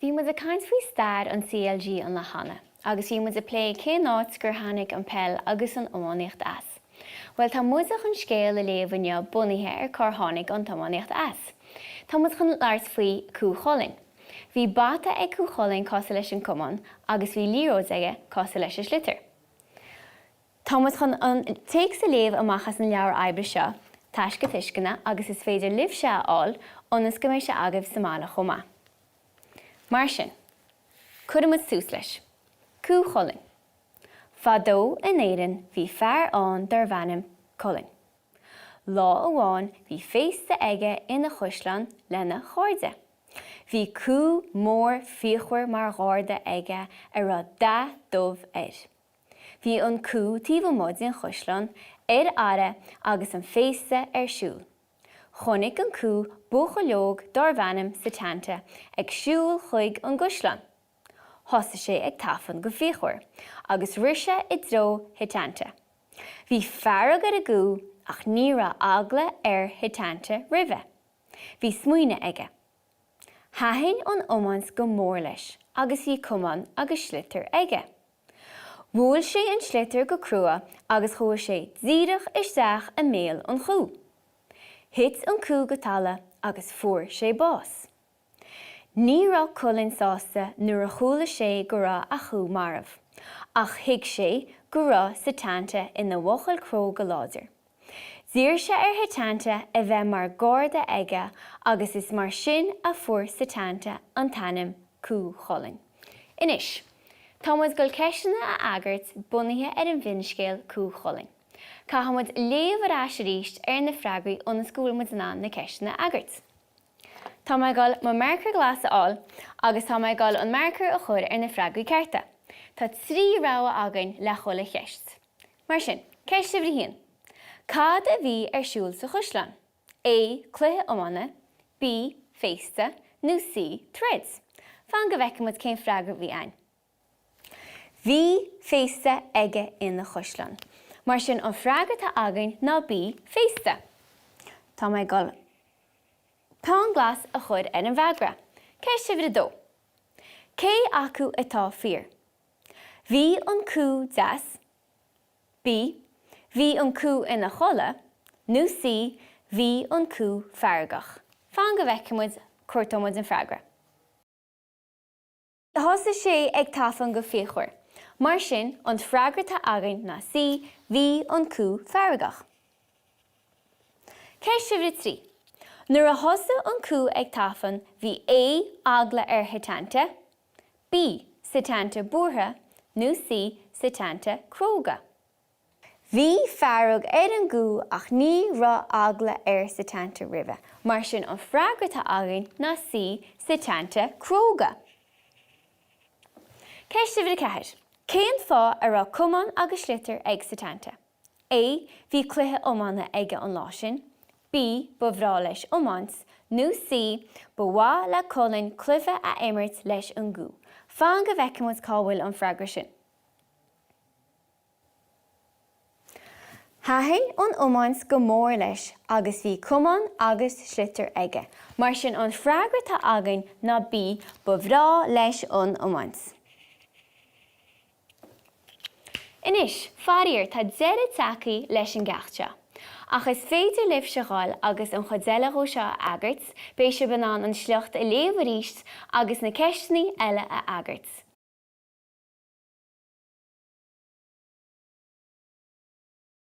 Bhí muid a caint faoi stair an CLG an le hana, agus bhí muid a plé cé náit gur tháinig an pell agus an hiománaíocht as. Well, tá muideach an scéal a léamhaine bunaithe ar cór tháinig an hiománaíocht as. Tá muid chun leart faoi Cú Chulainn. Bhí bata ag Cú Chulainn cása leis an cumann agus bhí líróid aige cása leis an sliocht. Tá muid chun an téac sa léamh amachchas an leabhar oibre seo, Taisce Tuisceana, agus is féidir libh se áil ónas go mbeidh se agah sa mála chomá. Mar sin, cuireann tús leis. Cú Chulainn. Fadó in éireann bhí fearr an dar bhaineann Chulainn. Lá amháin bhí féasta aige ina Chúisleán lena cháirde. Bhí cú mór fíochmhar mar gháirde aige ar a dá dubh air. Bhí an cú taobh amuid in Chúisleán ar ara agus an féasta ar siúl. Chonaic an cú bucha leog dar bhaineann sa teanta ag siúl chuig an Gúisleán. Thosa sé ag tafan go fíochmhar, agus rise I dro hitanta. Bhí fearr ar a gú ach ní raibh agla ar hitanta roimhe. Bhí smaoine aige. Thaithnín an iománs go mór leis, agus bhí cumann agus sliocht aige. Bhuail sé an sliocht go crua agus chuaigh sé dírithe isteach a méal an chúl. Hit an cú go talla agus fuair sé bás. Ní raibh Chulainn sásta nuair a chuala sé go raibh a chú marmh, ach thuig sé go raibh sa teanta ina bhochail cró go láidir. Dír sé ar hitanta a bheith mar gcáirde aige agus is mar sin a fuair sa teanta an tainnim Cú Chulainn. Inis, tá muid go ceisteanna a agart bunaithe ar an bhinscéal Cú Chulainn. Cá muid léamh ar ais ríist ar na freagaí ó na scúil muid ná na ceisteanna agart. Tá mé gáil má marcar glas áil agus tá mé gáil an marcar a chur ar na freagaí cearta. Tá trí rogha againn le chola cheist. Mar sin, ceiste bhrí híon. Cad a bhí ar siúl sa Chúisleán? A. Cluiche iomána, B. Féasta, nó C. Threads. Fan go bhfeiceann muid cén freagar bhí ainn. Bhí féasta aige ina Chúisleán. Mar sin an freagar tá againn ná B. Féasta. Tá mé gáil pán glas a chur ar an bheagra. Ceiste bhí dó. Cé acu atá fíor? Bhí an cú deas, B. Bhí an cú ina chola, nó C. Bhí an cú feargach. Fan go bhfeiceann muid cuairteáid an freagra. Thosa sé ag tafan go fíochmhar. Mar sin, an freagra tá againn ná C. Bhí an cú feargach. Ceiste bhí trí. Nuair a thosa an cú ag tafan, bhí A. agla ar hitanta, B. sa teanta buartha, nó C. sa teanta cróga. Bhí fearg ar an gú ach ní raibh agla ar sa teanta roimhe, mar sin an freagra tá againn ná C. sa teanta cróga. Ceiste bhí ceithir. Cén fá a raibh cumann agus sliocht ag sa teanta? A. Bhí cluiche iomána aige an lá sin, B. Ba bhrá leis iománs, nó C. Ba bhá le Chulainn cluiche a imirt leis an gú. Fan go bhfeiceann muid cá bhfuil an freagra sin. Thaithnín an iománs go mór leis agus bhí cumann agus sliocht aige, mar sin an freagra tá againn ná B. Ba bhrá leis an iománs. Inis, fáír tá deireadh tacaí leis an gceachta. Ach is féidir libh se gáil agus an chodéileó seo agart, béis se banán an sliocht a léamh ríist agus na ceisteannaí eile a agart.